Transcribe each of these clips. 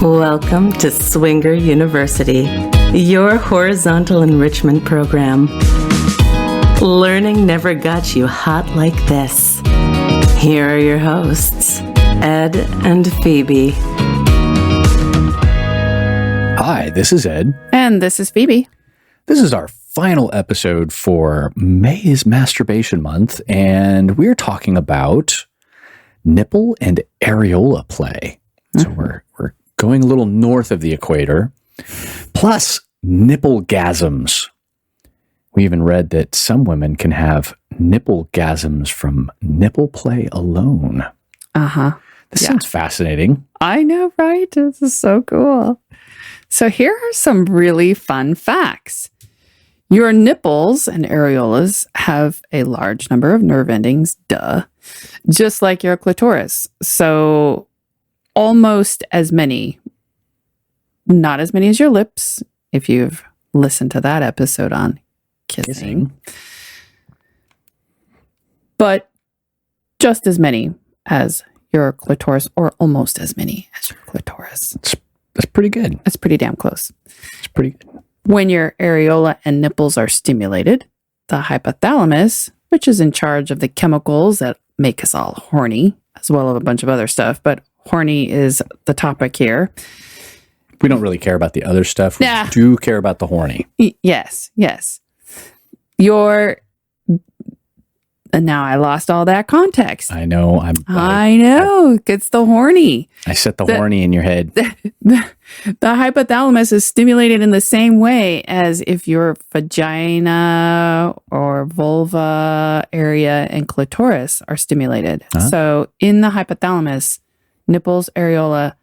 Welcome to Swinger University, your horizontal enrichment program. Learning never got you hot like this. Here are your hosts, Ed and Phoebe. Hi, this is Ed. And this is Phoebe. This is our final episode for May's Masturbation Month, and we're talking about nipple and areola play. So we're going a little north of the equator, plus nipple-gasms. We even read that some women can have nipple-gasms from nipple play alone. This sounds fascinating. I know, right? This is so cool. So here are some really fun facts. Your nipples and areolas have a large number of nerve endings, just like your clitoris. So almost as many, not as many as your lips, if you've listened to that episode on kissing. But just as many as your clitoris, or almost as many as your clitoris. That's pretty good. That's pretty damn close. It's pretty good. When your areola and nipples are stimulated, the hypothalamus, which is in charge of the chemicals that make us all horny, as well as a bunch of other stuff, but horny is the topic here. We don't really care about the other stuff. We do care about the horny. Yes. And now I lost all that context. I know. I know. It's the horny. I set the horny in your head. The hypothalamus is stimulated in the same way as if your vagina or vulva area and clitoris are stimulated. Huh? So in the hypothalamus, nipples, areola,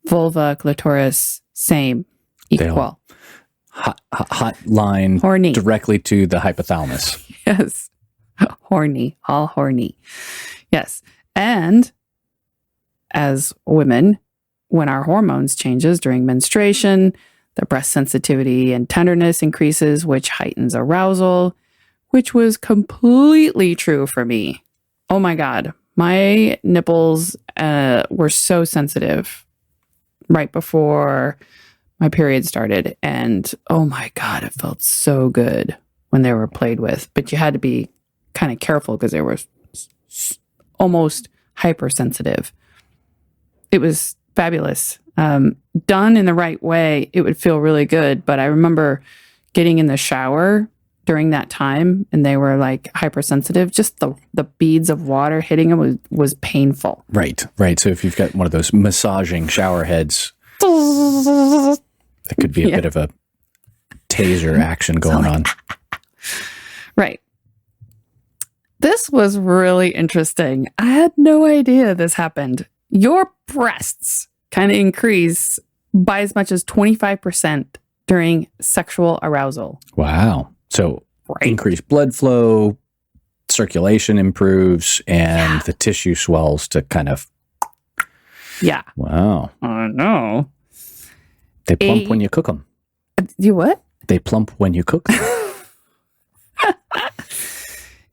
vulva, clitoris, same, equal. Hot line Horny. directly to the hypothalamus. Yes. Horny. All horny. Yes. And as women, when our hormones changes during menstruation, the breast sensitivity and tenderness increases, which heightens arousal, which was completely true for me. Oh my God. My nipples were so sensitive right before my period started. And oh my God, it felt so good when they were played with. But you had to be kind of careful because they were almost hypersensitive. It was fabulous. Done in the right way, it would feel really good. But I remember getting in the shower during that time and they were like hypersensitive. Just the beads of water hitting them was painful. Right. So if you've got one of those massaging shower heads, that could be a bit of a taser action going on. Right. This was really interesting. I had no idea this happened. Your breasts kind of increase by as much as 25% during sexual arousal. Wow. So increased blood flow, circulation improves, and the tissue swells to kind of... Yeah. Wow. I know. They plump when you cook them. You what? They plump when you cook them.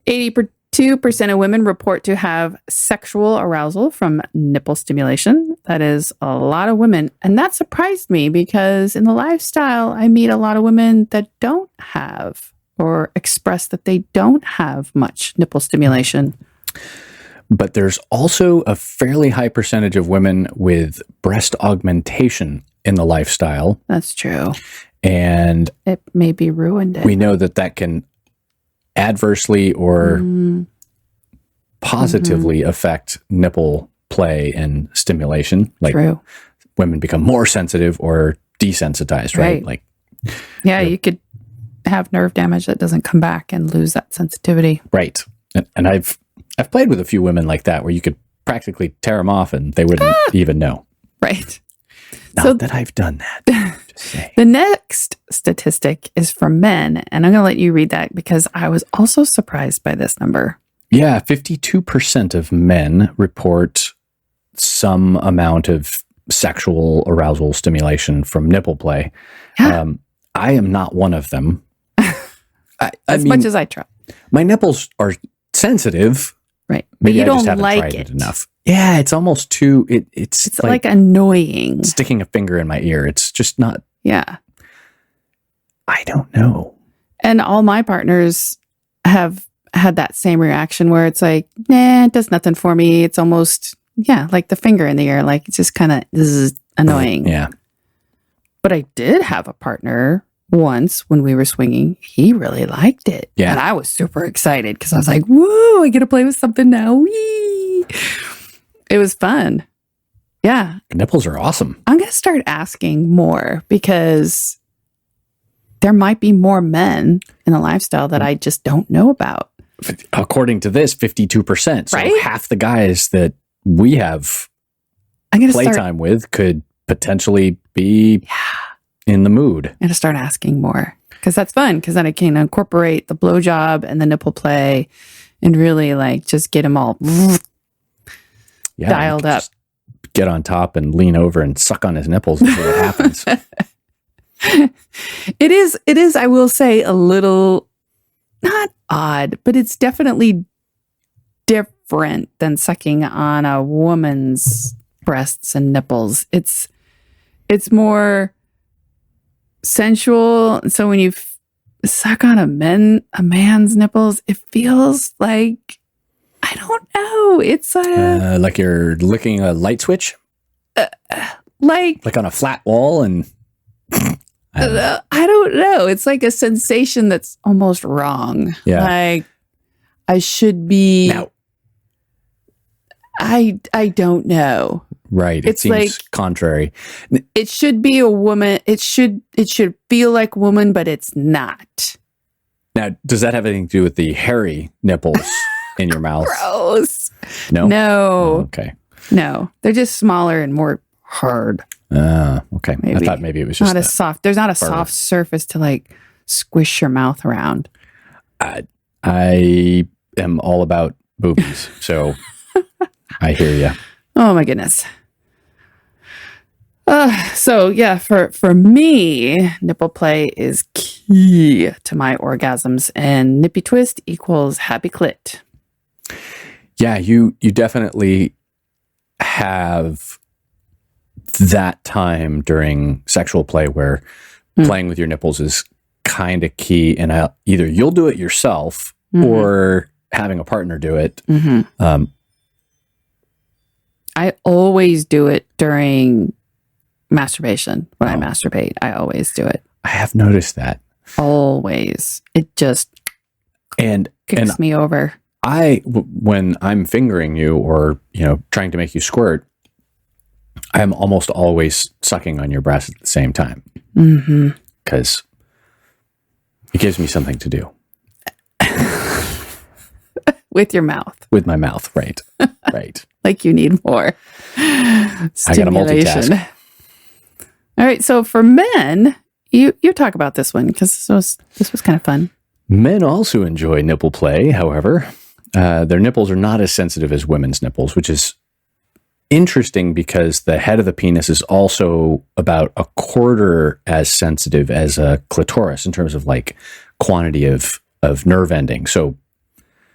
82% of women report to have sexual arousal from nipple stimulation. That is a lot of women. And that surprised me because in the lifestyle, I meet a lot of women that don't have or express that they don't have much nipple stimulation. But there's also a fairly high percentage of women with breast augmentation in the lifestyle. That's true. And it may be ruined. We know that can adversely or positively affect nipple play and stimulation. Like True. Women become more sensitive or desensitized, right? Like, you could have nerve damage that doesn't come back and lose that sensitivity. Right. And I've played with a few women like that where you could practically tear them off and they wouldn't even know. Right. Not that I've done that. Just saying. The next statistic is for men, and I'm going to let you read that because I was also surprised by this number. Yeah, 52% of men report some amount of sexual arousal stimulation from nipple play. Yeah. I am not one of them. As much as I try. My nipples are sensitive. Right. Maybe you I don't just haven't like tried it enough. Yeah, it's almost too. It's like annoying. Sticking a finger in my ear. It's just not. Yeah. I don't know. And all my partners have had that same reaction where it's like, nah, it does nothing for me. It's almost, like the finger in the ear. Like, it's just kind of, this is annoying. Yeah. But I did have a partner once when we were swinging. He really liked it. Yeah. And I was super excited because I was like, whoa, I get to play with something now. Whee! It was fun. Yeah. Nipples are awesome. I'm going to start asking more because there might be more men in the lifestyle that I just don't know about. According to this, 52%. So Right? half the guys that we have playtime with could potentially be in the mood. I'm going to start asking more because that's fun because then I can incorporate the blowjob and the nipple play and really like just get them all dialed up. Get on top and lean over and suck on his nipples and see what happens. It is, I will say, a little not odd, but it's definitely different than sucking on a woman's breasts and nipples. It's more sensual. So when you suck on a man's nipples, it feels like, I don't know. It's like you're licking a light switch, like on a flat wall, and I don't know. It's like a sensation that's almost wrong. Yeah. Like I should be. Now, I don't know. Right. It's it seems like contrary. It should be a woman. It should feel like woman, but it's not. Now, does that have anything to do with the hairy nipples in your mouth? Gross. No. No. Oh, okay. No. They're just smaller and more hard. Okay. Maybe. I thought maybe it was just not as soft. There's not a soft surface to like squish your mouth around. I am all about boobies, so I hear you. Oh my goodness. So yeah, for me, nipple play is key to my orgasms, and nippy twist equals happy clit. Yeah, you definitely have that time during sexual play where playing with your nipples is kind of key, and either you'll do it yourself or having a partner do it. I always do it during masturbation. When I masturbate, I always do it. I have noticed that. Always. It just kicks me over. When I'm fingering you or, trying to make you squirt, I'm almost always sucking on your breast at the same time. Because it gives me something to do. With your mouth. With my mouth, right. Right. Like you need more stimulation. I got to multitask. All right. So for men, you talk about this one because this was kind of fun. Men also enjoy nipple play. However, their nipples are not as sensitive as women's nipples, which is interesting because the head of the penis is also about a quarter as sensitive as a clitoris in terms of like quantity of nerve ending. So.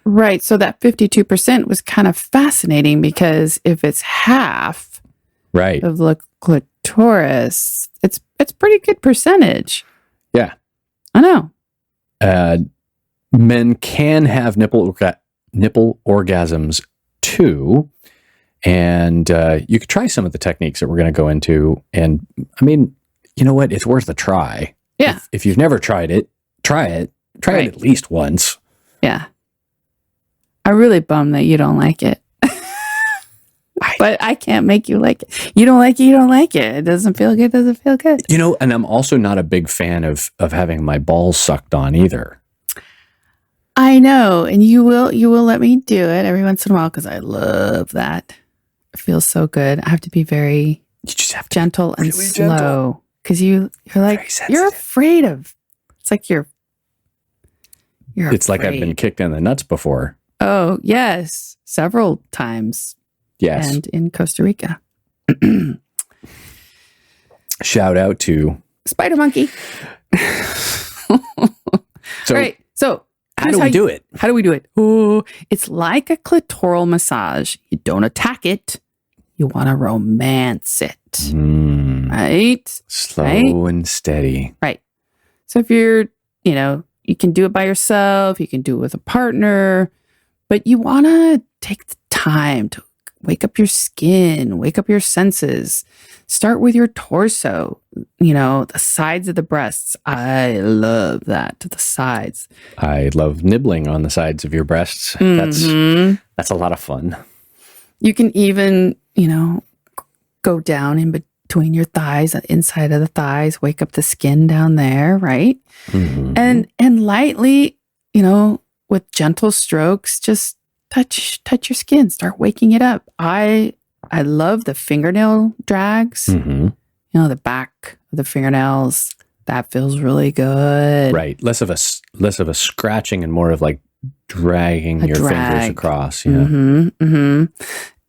Right. So that 52% was kind of fascinating because if it's half of the clitoris, it's pretty good percentage. Yeah. I know. Men can have nipple orgasms too. And you could try some of the techniques that we're going to go into. And I mean, you know what? It's worth a try. Yeah. If you've never tried it, try it. Try it at least once. Yeah. I'm really bummed that you don't like it. But I can't make you like it. You don't like it, you don't like it. It doesn't feel good, doesn't feel good. And I'm also not a big fan of having my balls sucked on either. I know. And you will let me do it every once in a while because I love that. It feels so good. I have to be very gentle and really slow. Because you're like, you're afraid of, it's like you're It's like I've been kicked in the nuts before. Oh, yes. Several times. Yes. And in Costa Rica. Shout out to Spider Monkey. So, all right. So How do we do it? How do we do it? Oh, it's like a clitoral massage. You don't attack it. You want to romance it. Right? Slow and steady. Right. So if you're, you can do it by yourself, you can do it with a partner, but you want to take the time to wake up your skin, wake up your senses. Start with your torso, the sides of the breasts. I love that, the sides. I love nibbling on the sides of your breasts. That's a lot of fun. You can even, go down in between your thighs, inside of the thighs, wake up the skin down there, right? And lightly, with gentle strokes, just touch your skin, start waking it up. I love the fingernail drags. The back of the fingernails. That feels really good. Right. Less of a scratching and more of like dragging your fingers across. Yeah.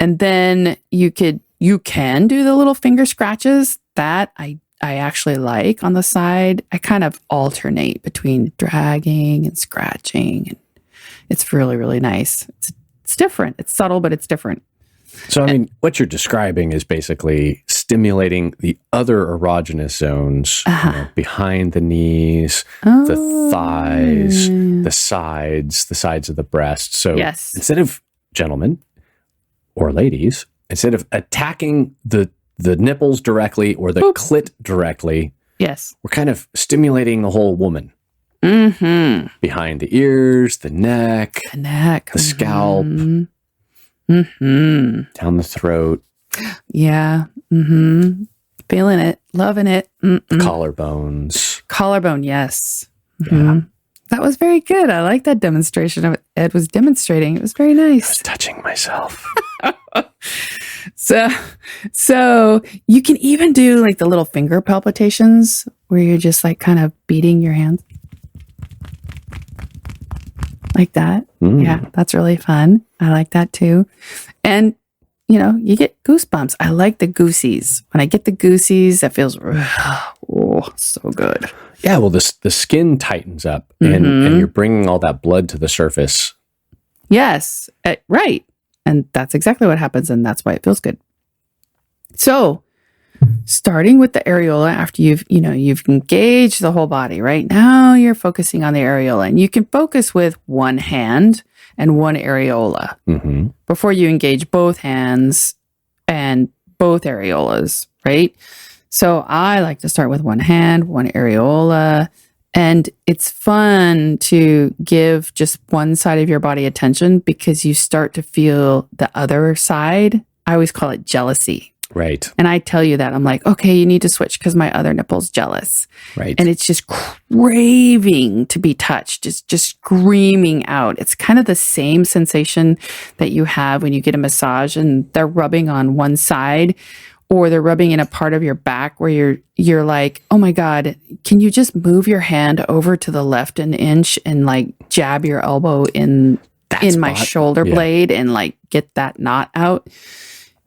And then you can do the little finger scratches that I actually like on the side. I kind of alternate between dragging and scratching. And it's really, really nice. It's different. It's subtle, but it's different. So, what you're describing is basically stimulating the other erogenous zones behind the knees, the thighs, the sides of the breast. So instead of gentlemen or ladies, instead of attacking the nipples directly or the clit directly, we're kind of stimulating the whole woman. Behind the ears, the neck, the scalp. Down the throat. Yeah. Feeling it. Loving it. The collarbones. Collarbone, yes. Yeah. That was very good. I like that demonstration of Ed was demonstrating. It was very nice. I was touching myself. So you can even do like the little finger palpitations where you're just like kind of beating your hands. Like that. Yeah, that's really fun. I like that too. And, you get goosebumps. I like the goosies. When I get the goosies, that feels so good. Yeah, well, the skin tightens up and you're bringing all that blood to the surface. Yes, right. And that's exactly what happens. And that's why it feels good. So starting with the areola after you've engaged the whole body, right? Now you're focusing on the areola, and you can focus with one hand and one areola before you engage both hands and both areolas, right? So I like to start with one hand, one areola, and it's fun to give just one side of your body attention because you start to feel the other side. I always call it jealousy. Right. And I tell you that. I'm like, okay, you need to switch because my other nipple's jealous. Right. And it's just craving to be touched. It's just screaming out. It's kind of the same sensation that you have when you get a massage and they're rubbing on one side or they're rubbing in a part of your back where you're like, oh my God, can you just move your hand over to the left an inch and like jab your elbow in my shoulder blade and like get that knot out?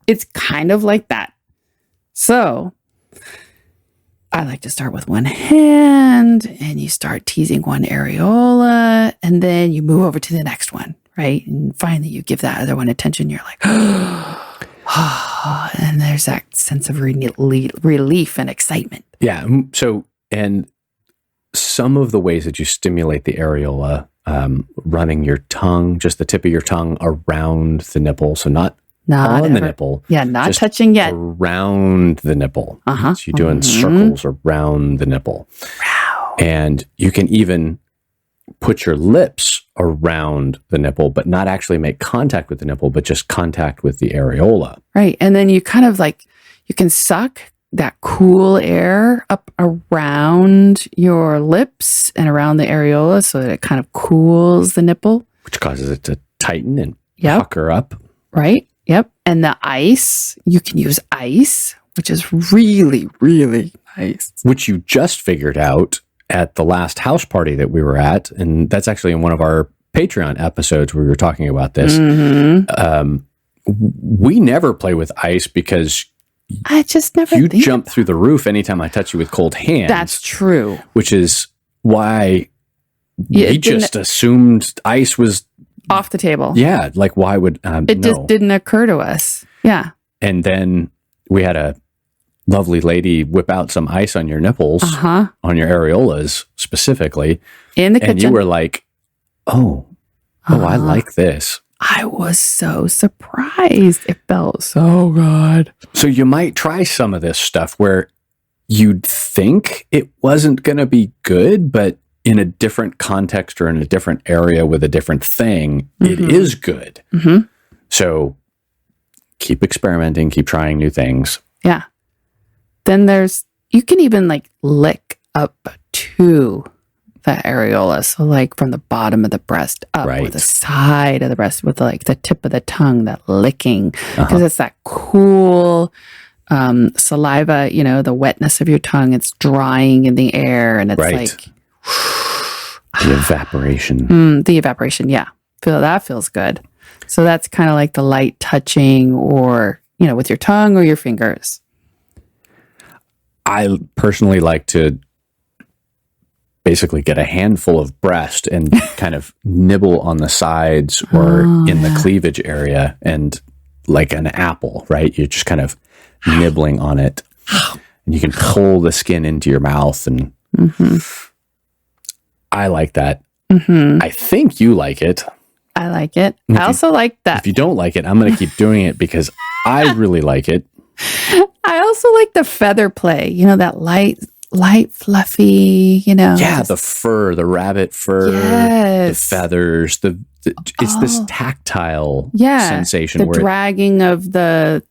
It's kind of like that. So I like to start with one hand and you start teasing one areola and then you move over to the next one, right? And finally you give that other one attention. You're like, and there's that sense of relief and excitement. Yeah. So, and some of the ways that you stimulate the areola, running your tongue, just the tip of your tongue around the nipple. So not on the nipple. Yeah, not touching yet. Around the nipple. So you're doing circles around the nipple. Wow. And you can even put your lips around the nipple, but not actually make contact with the nipple, but just contact with the areola. Right. And then you kind of like, you can suck that cool air up around your lips and around the areola so that it kind of cools the nipple. Which causes it to tighten and pucker up. Right. Yep. And the ice, you can use ice, which is really, really nice. Which you just figured out at the last house party that we were at. And that's actually in one of our Patreon episodes where we were talking about this. We never play with ice because I just never you jump through the roof anytime I touch you with cold hands. That's true. Which is why we just assumed ice was off the table. Yeah, like why would it just didn't occur to us. Yeah. And then we had a lovely lady whip out some ice on your nipples, on your areolas specifically, in the kitchen. And you were like, oh, I like this. I was so surprised. It felt so good. So you might try some of this stuff where you'd think it wasn't going to be good, but in a different context or in a different area with a different thing, it is good. So keep experimenting, keep trying new things. Yeah. Then you can even like lick up to the areola. So like from the bottom of the breast up, or the side of the breast with like the tip of the tongue, that licking, because it's that cool saliva, the wetness of your tongue. It's drying in the air, and it's like the evaporation. The evaporation. Yeah. That feels good. So that's kind of like the light touching, or, with your tongue or your fingers. I personally like to basically get a handful of breast and kind of nibble on the sides or in the cleavage area, and like an apple, right? You're just kind of nibbling on it, and you can pull the skin into your mouth, and I like that. I think you like it. I like it. I also like that. If you don't like it, I'm going to keep doing it because I really like it. I also like the feather play, that light, fluffy, Yeah, the fur, the rabbit fur, the feathers, it's this tactile sensation. The dragging of the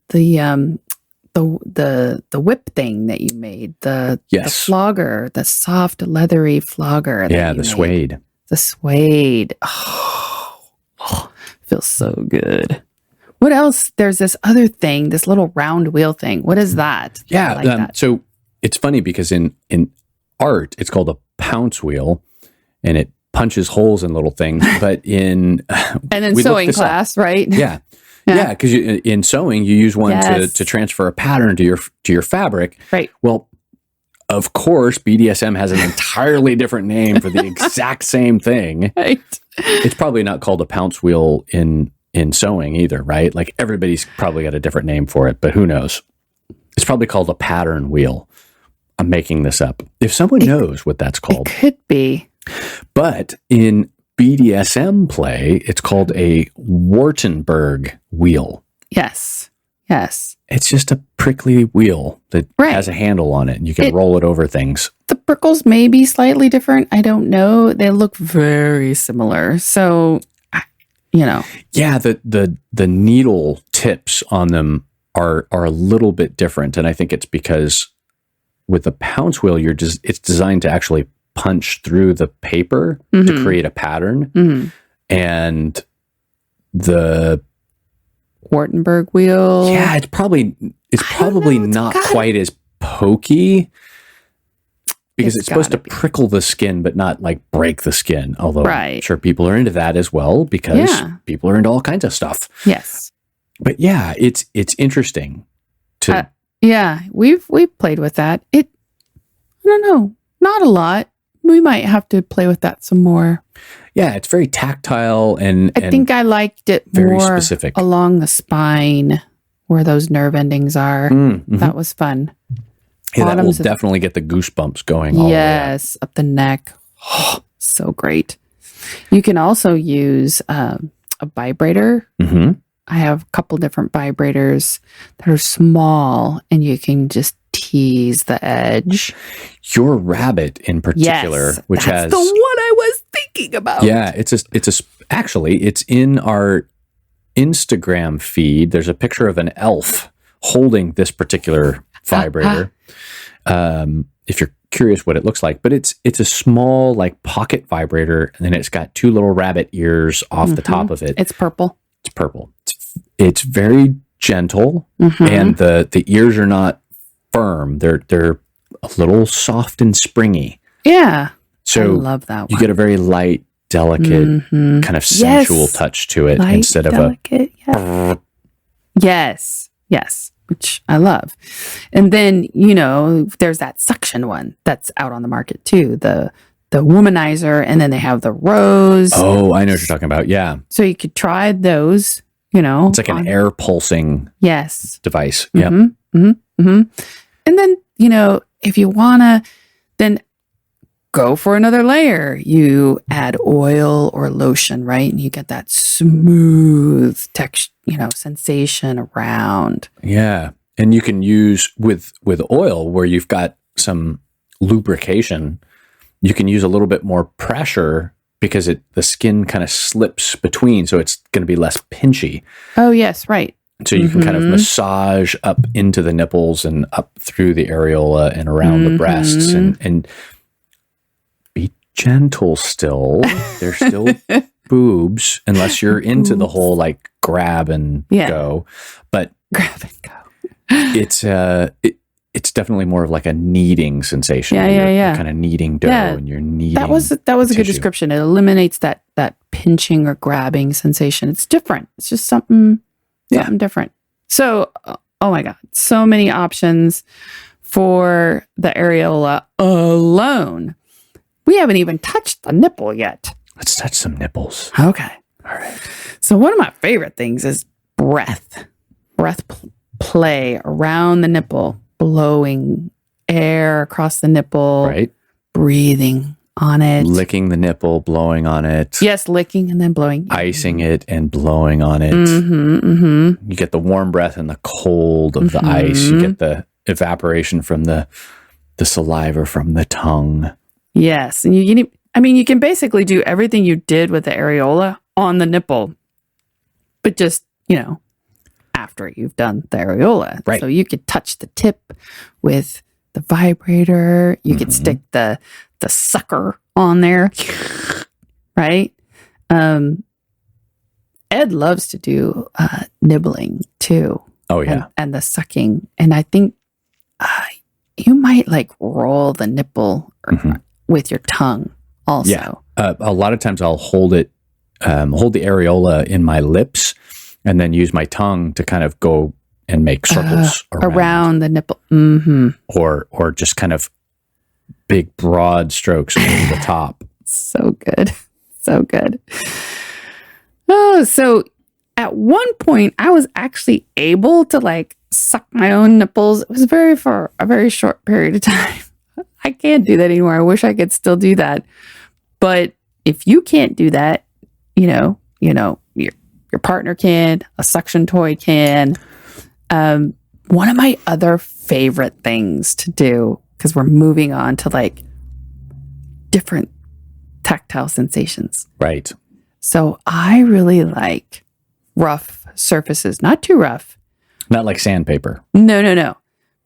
whip thing that you made, the flogger, the soft leathery flogger. Yeah, the suede. The suede. Oh, feels so good. What else? There's this other thing, this little round wheel thing. What is that? Yeah. That. So it's funny because in art, it's called a pounce wheel, and it punches holes in little things. But in and in sewing class, right? Yeah. Yeah, because in sewing, you use one to transfer a pattern to your fabric. Right. Well, of course, BDSM has an entirely different name for the exact same thing. Right. It's probably not called a pounce wheel in sewing either, right? Like everybody's probably got a different name for it, but who knows? It's probably called a pattern wheel. I'm making this up. If someone knows what that's called. It could be. But in BDSM play, it's called a Wartenberg wheel. Yes. It's just a prickly wheel that has a handle on it, and you can roll it over things. The prickles may be slightly different. I don't know. They look very similar. So, Yeah, the needle tips on them are a little bit different, and I think it's because with the pounce wheel, it's designed to actually punch through the paper to create a pattern, and the Wartenberg wheel. Yeah, it's probably not quite as pokey because it's supposed to prickle the skin, but not like break the skin. Although I'm sure people are into that as well because people are into all kinds of stuff. Yes, but yeah, it's interesting to. We've played with that. I don't know, not a lot. We might have to play with that some more. Yeah, it's very tactile and I think I liked it very more specific along the spine where those nerve endings are. That was fun. Yeah, that will definitely get the goosebumps going. Yes, up the neck. Oh, so great. You can also use a vibrator. I have a couple different vibrators that are small, and you can just tease the edge. Your rabbit in particular, which has the one I was thinking about. Yeah, actually it's in our Instagram feed. There's a picture of an elf holding this particular vibrator. If you're curious what it looks like, but it's a small like pocket vibrator, and then it's got two little rabbit ears off the top of it. It's purple. It's very gentle, and the ears are not firm. They're a little soft and springy. Yeah. So I love that one. You get a very light, delicate, kind of sensual touch to it instead of Yes, which I love. And then, there's that suction one that's out on the market too. The womanizer, and then they have the rose. Oh, I know what you're talking about. Yeah. So you could try those, you know. It's like an air pulsing device. Yeah. And then, you know, if you want to then go for another layer, you add oil or lotion, right? And you get that smooth texture, you know, sensation around. Yeah. And you can use with oil where you've got some lubrication, you can use a little bit more pressure because the skin kind of slips between, so it's going to be less pinchy. Oh, yes, right. So you can kind of massage up into the nipples and up through the areola and around the breasts and be gentle still. They're still boobs unless you're into the whole like grab and go. But grab and go. It's definitely more of like a kneading sensation. Yeah. Kind of kneading dough and you're kneading. That was a good description. It eliminates that pinching or grabbing sensation. It's different. It's just something different. So, oh my God, so many options for the areola alone. We haven't even touched the nipple yet. Let's touch some nipples. Okay. All right. So one of my favorite things is breath play around the nipple, blowing air across the nipple, right? Breathing on it, licking the nipple, blowing on it. Yes, licking and then blowing, icing it and blowing on it. You get the warm breath and the cold of the ice. You get the evaporation from the saliva from the tongue. Yes, and you can basically do everything you did with the areola on the nipple, but just, you know, after you've done the areola. Right. So you could touch the tip with the vibrator. You could stick the sucker on there. Right. Ed loves to do nibbling too. Oh, yeah. And the sucking. And I think you might like roll the nipple with your tongue also. Yeah. A lot of times I'll hold the areola in my lips and then use my tongue to kind of go and make circles around the nipple. Or just kind of big, broad strokes over the top. So good. So good. Oh, so at one point I was actually able to like suck my own nipples. It was for a very short period of time. I can't do that anymore. I wish I could still do that. But if you can't do that, you know, your partner can, a suction toy can. One of my other favorite things to do, because we're moving on to like different tactile sensations. Right. So I really like rough surfaces, not too rough. Not like sandpaper. No.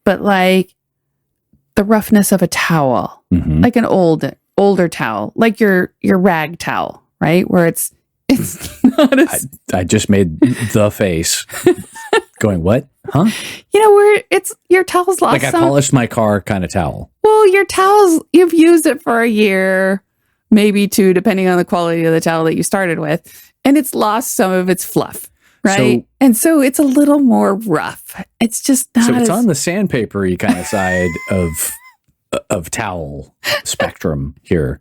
But like the roughness of a towel, like an older towel, like your rag towel, right? Where it's not as... I just made the face going, what? Huh? You know, where it's your towel's lost like I polished my car kind of towel. Well, your towels, you've used it for a year, maybe two, depending on the quality of the towel that you started with, and it's lost some of its fluff, right? And so it's a little more rough. It's just not so it's on the sandpapery kind of side of towel spectrum here.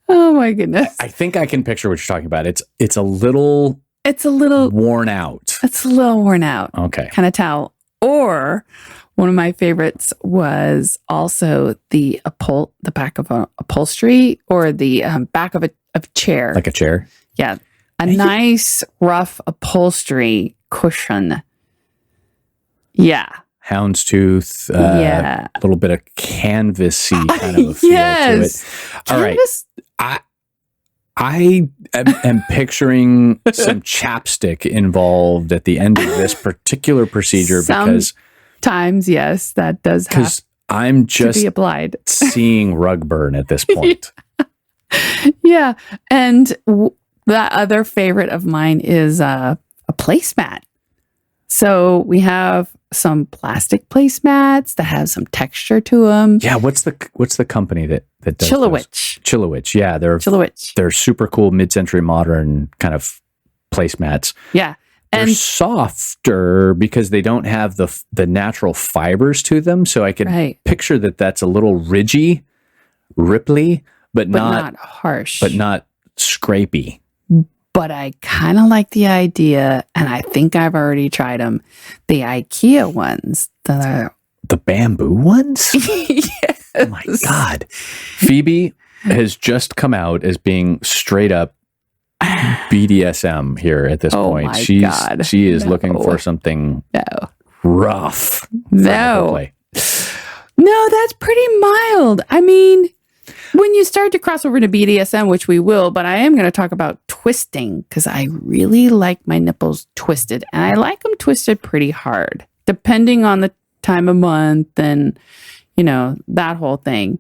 Oh my goodness. I think I can picture what you're talking about. It's a little worn out. It's a little worn out. Okay. Kind of towel. Or one of my favorites was also the back of an upholstery or the back of a chair. Like a chair? Yeah. A nice rough upholstery cushion. Yeah. Houndstooth, a little bit of canvasy kind of a feel to it. All right. I am picturing some chapstick involved at the end of this particular procedure sometimes, yes, that does have I'm just to be applied. seeing rug burn at this point. Yeah. And that other favorite of mine is a placemat. So we have some plastic placemats that have some texture to them. Yeah, what's the company that does Chilowich. Chilowich, yeah, they're super cool mid-century modern kind of placemats. Yeah, and they're softer because they don't have the natural fibers to them. So I could picture that's a little ridgy, ripply, but not harsh. but not scrapey. But I kind of like the idea, and I think I've already tried them. The IKEA ones. The bamboo ones? Yes. Oh my God. Phoebe has just come out as being straight up BDSM here at this point. My She is No. looking for something No. rough. No. No, that's pretty mild. I mean, when you start to cross over to BDSM, which we will, but I am going to talk about twisting because I really like my nipples twisted, and I like them twisted pretty hard, depending on the time of month and, that whole thing.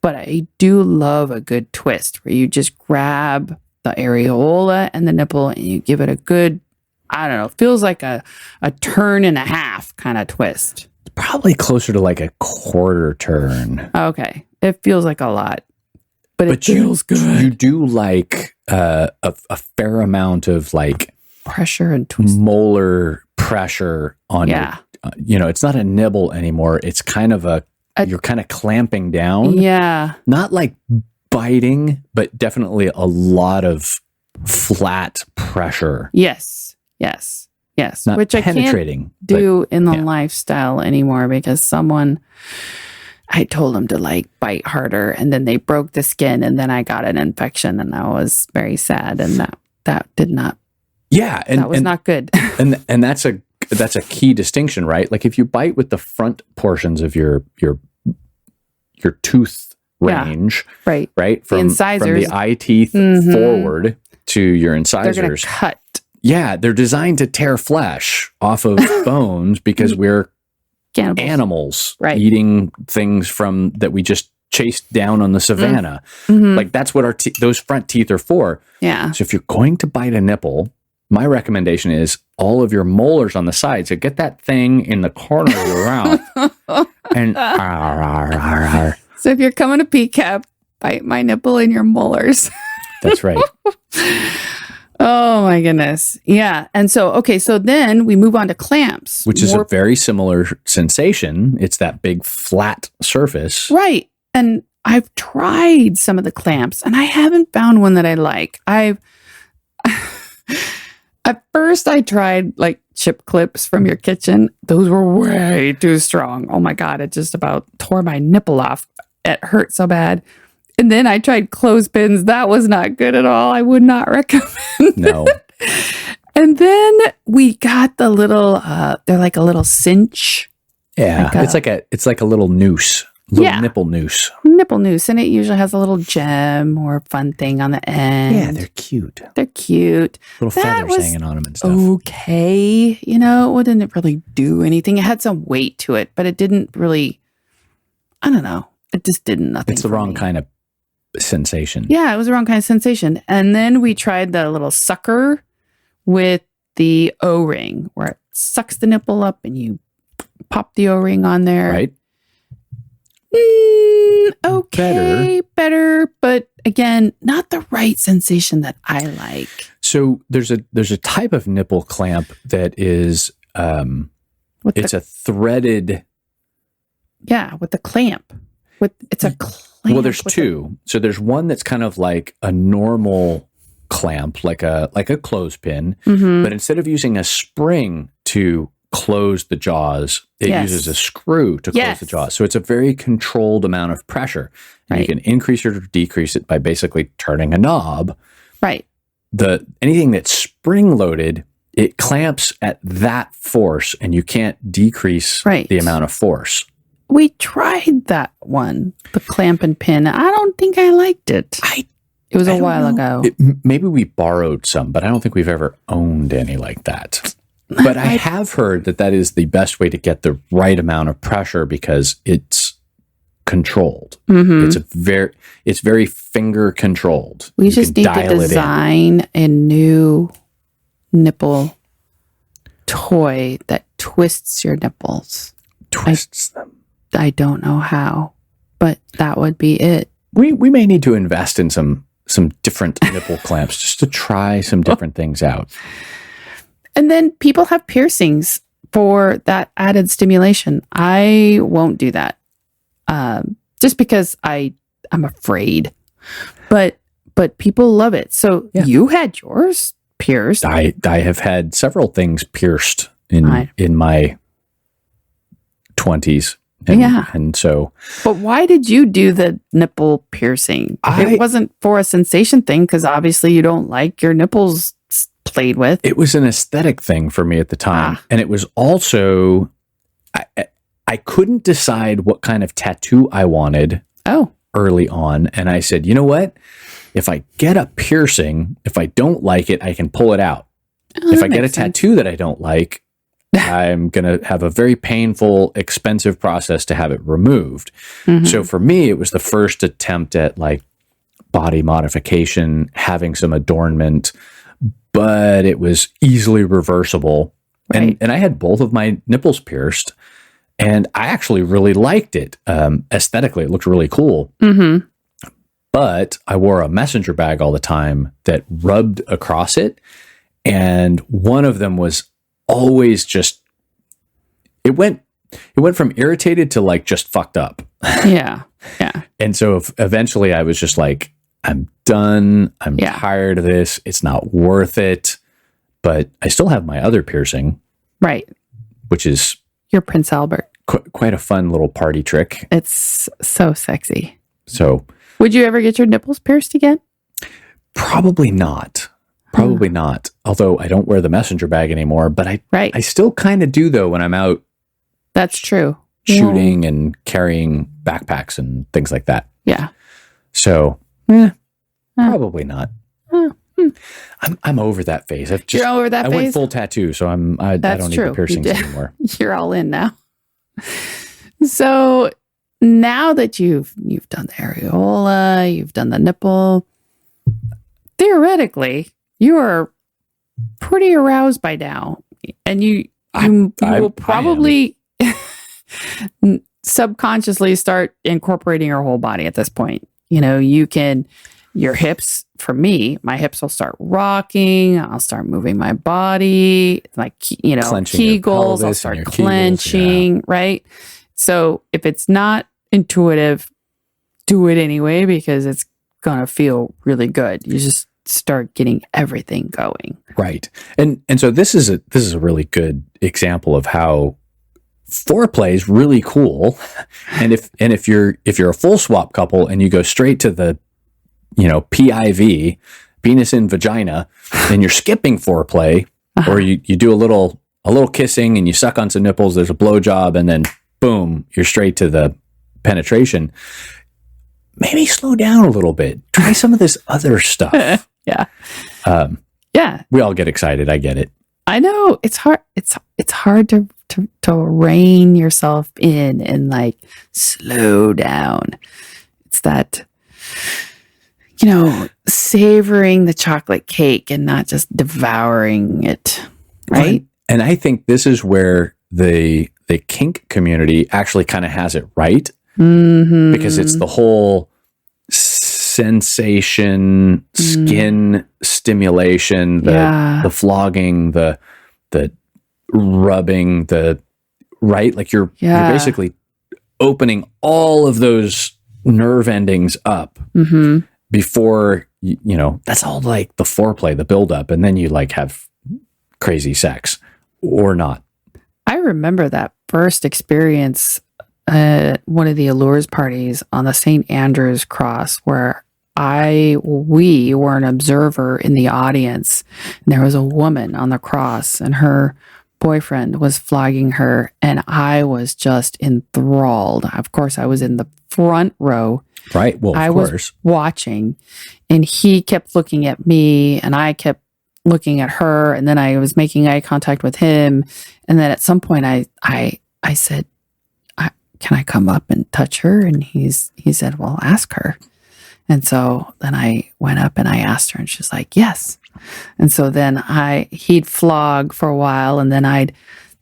But I do love a good twist where you just grab the areola and the nipple and you give it a good, I don't know, feels like a turn and a half kind of twist. Probably closer to like a quarter turn. Okay. It feels like a lot, but it feels good. You do like a fair amount of like Pressure and twist. molar pressure on Yeah. your, it's not a nibble anymore. It's kind of you're kind of clamping down. Yeah. Not like biting, but definitely a lot of flat pressure. Yes. Not Which penetrating. I can't do in the yeah. lifestyle anymore because I told them to like bite harder, and then they broke the skin, and then I got an infection, and I was very sad, and that did not. Yeah, That was not good. and that's a key distinction, right? Like if you bite with the front portions of your tooth range, Right. From incisors. the eye teeth forward to your incisors, They're going to cut. Yeah, they're designed to tear flesh off of bones because we're Cannibals. animals Right. eating things that we just chased down on the savannah. Mhm. Like that's what those front teeth are for. Yeah. So if you're going to bite a nipple, my recommendation is all of your molars on the side. So get that thing in the corner of your mouth and So if you're coming to PCAP, bite my nipple in your molars. that's right. Oh my goodness. Yeah. And so then we move on to clamps. Which is a very similar sensation. It's that big flat surface. Right. And I've tried some of the clamps and I haven't found one that I like. At first I tried like chip clips from your kitchen. Those were way too strong. Oh my God. It just about tore my nipple off. It hurt so bad. And then I tried clothespins. That was not good at all. I would not recommend. No. And then we got the little, they're like a little cinch. Yeah. It's like a little noose. Nipple noose. Nipple noose. And it usually has a little gem or fun thing on the end. Yeah, they're cute. They're cute. Little That feathers was hanging on them and stuff. Okay. It didn't really do anything. It had some weight to it, but it didn't really, I don't know. It just did nothing. It's the wrong kind of sensation. Yeah, it was the wrong kind of sensation. And then we tried the little sucker with the O-ring where it sucks the nipple up and you pop the O-ring on there. Right? Okay, better, but again, not the right sensation that I like. So there's a type of nipple clamp that is it's a threaded. Yeah, with the clamp. It's a clamp. Well, there's two. So there's one that's kind of like a normal clamp, like a clothespin, but instead of using a spring to close the jaws, it uses a screw to close the jaws. So it's a very controlled amount of pressure. And you can increase or decrease it by basically turning a knob. Right. Anything that's spring loaded, it clamps at that force and you can't decrease the amount of force. We tried that one, the clamp and pin. I don't think I liked it. It was a while ago. Maybe we borrowed some, but I don't think we've ever owned any like that. But I have heard that is the best way to get the right amount of pressure because it's controlled. Mm-hmm. It's very finger controlled. We just need to design a new nipple toy that twists your nipples. Twists them. I don't know how, but that would be it. We may need to invest in some different nipple clamps just to try some different things out. And then people have piercings for that added stimulation. I won't do that. Just because I'm afraid. But people love it. So Yeah. you had yours pierced. I have had several things pierced in my 20s. And so. But why did you do the nipple piercing? It wasn't for a sensation thing, because obviously you don't like your nipples played with. It was an aesthetic thing for me at the time. And it was also, I couldn't decide what kind of tattoo I wanted early on. And I said, you know what? If I get a piercing, if I don't like it, I can pull it out. If I get a tattoo that I don't like, I'm going to have a very painful, expensive process to have it removed. So for me, it was the first attempt at like body modification, having some adornment, but it was easily reversible. And I had both of my nipples pierced, and I actually really liked it. Aesthetically, it looked really cool. But I wore a messenger bag all the time that rubbed across it. And one of them was always just, it went from irritated to like just fucked up. Yeah. And so eventually I was just like, I'm done. I'm tired of this. It's not worth it. But I still have my other piercing. Right. Which is your Prince Albert. Quite a fun little party trick. It's so sexy. So would you ever get your nipples pierced again? Probably not. Probably not. Although I don't wear the messenger bag anymore, but I still kind of do though when I'm out. That's true. Shooting and carrying backpacks and things like that. Yeah. So, probably not. I'm over that phase. You're over that phase? I went full tattoo, so I don't need the piercings anymore. You're all in now. So now that you've done the areola, you've done the nipple, theoretically, you are pretty aroused by now, and you will probably subconsciously start incorporating your whole body at this point. You know, your hips, for me, my hips will start rocking. I'll start moving my body, like, Clenching Kegels, I'll start clenching, right? So if it's not intuitive, do it anyway, because it's going to feel really good. You just start getting everything going. Right. And so this is a really good example of how foreplay is really cool. And if you're a full swap couple and you go straight to the PIV, penis in vagina, and you're skipping foreplay, or you do a little kissing and you suck on some nipples, there's a blowjob, and then boom, you're straight to the penetration. Maybe slow down a little bit. Try some of this other stuff. Yeah. We all get excited. I get it. I know it's hard. It's hard to rein yourself in and like slow down. It's that, savoring the chocolate cake and not just devouring it. Right. And I think this is where the kink community actually kind of has it right. Because it's the whole sensation, skin stimulation, the flogging, the rubbing, like you're basically opening all of those nerve endings up before that's all like the foreplay, the buildup, and then you like have crazy sex or not. I remember that first experience at one of the Allures parties on the St. Andrew's Cross, where we were an observer in the audience. And there was a woman on the cross, and her boyfriend was flogging her, and I was just enthralled. Of course, I was in the front row. Right. Well, I was watching, and he kept looking at me, and I kept looking at her, and then I was making eye contact with him. And then at some point I said, can I come up and touch her? And he said, well, ask her. And so then I went up and I asked her, and she's like, yes. And so then he'd flog for a while, and then I'd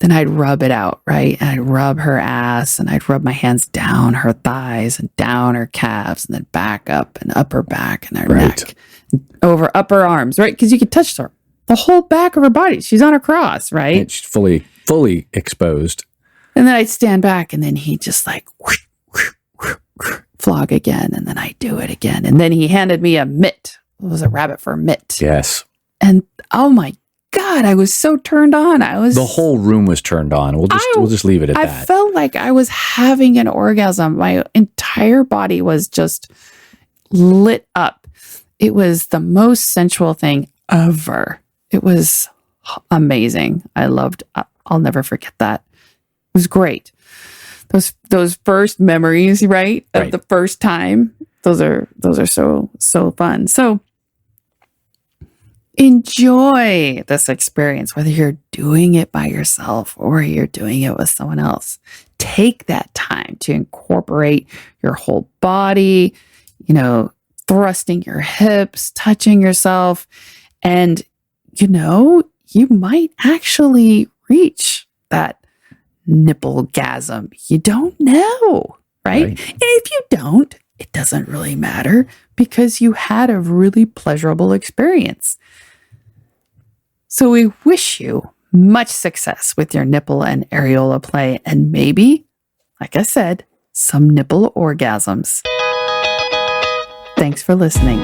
rub it out, right? And I'd rub her ass, and I'd rub my hands down her thighs and down her calves, and then back up and up her back and her neck, over up her arms, right? Because you could touch her, the whole back of her body. She's on a cross, right? It's fully exposed. And then I'd stand back, and then he'd just like, flog again, and then I do it again. And then he handed me a mitt. It was a rabbit fur mitt. Yes. And oh my God, I was so turned on. The whole room was turned on. We'll just leave it at that. I felt like I was having an orgasm. My entire body was just lit up. It was the most sensual thing ever. It was amazing. I'll never forget that. It was great. Those first memories, right? Of the first time. Those are so fun. So enjoy this experience, whether you're doing it by yourself or you're doing it with someone else. Take that time to incorporate your whole body, thrusting your hips, touching yourself. And, you might actually reach that nipple-gasm. You don't know, right? And if you don't, it doesn't really matter because you had a really pleasurable experience. So we wish you much success with your nipple and areola play, and maybe, like I said, some nipple orgasms. Thanks for listening.